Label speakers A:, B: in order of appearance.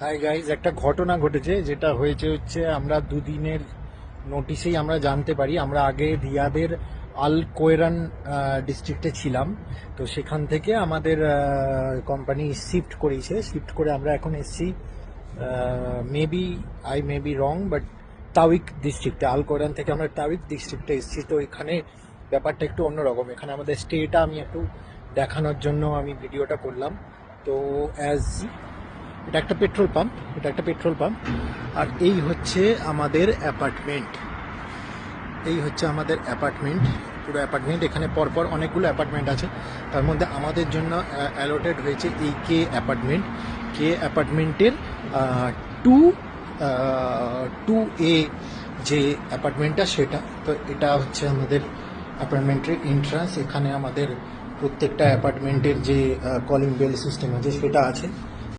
A: Hi guys, একটা ঘটনা ঘটেছে। যেটা হয়েছে হচ্ছে আমরা দুদিনের নোটিশেই আমরা জানতে পারি। আমরা আগে রিয়াদের আল কোয়েরান ডিস্ট্রিক্টে ছিলাম। তো সেখান থেকে আমাদের কোম্পানি শিফট করেছে। শিফট করে আমরা এখন এসছি maybe, I may be wrong, but তাউইক ডিস্ট্রিক্টে। আল কোয়েরান থেকে আমরা তাউইক ডিস্ট্রিক্টে এসেছি। তো এখানে ব্যাপারটা একটু অন্যরকম। এখানে আমাদের স্টেটা আমি একটু দেখানোর জন্য আমি ভিডিওটা করলাম। তো অ্যাজ এটা একটা পেট্রোল পাম্প। আর এই হচ্ছে আমাদের অ্যাপার্টমেন্ট। পুরো অ্যাপার্টমেন্ট। এখানে পরপর অনেকগুলো অ্যাপার্টমেন্ট আছে। তার মধ্যে আমাদের জন্য অ্যালোটেড হয়েছে এই কে অ্যাপার্টমেন্টের টু টু এ যে অ্যাপার্টমেন্টটা, সেটা। তো এটা হচ্ছে আমাদের অ্যাপার্টমেন্টের এন্ট্রান্স। এখানে আমাদের প্রত্যেকটা অ্যাপার্টমেন্টের যে কলিং বেল সিস্টেম আছে সেটা আছে।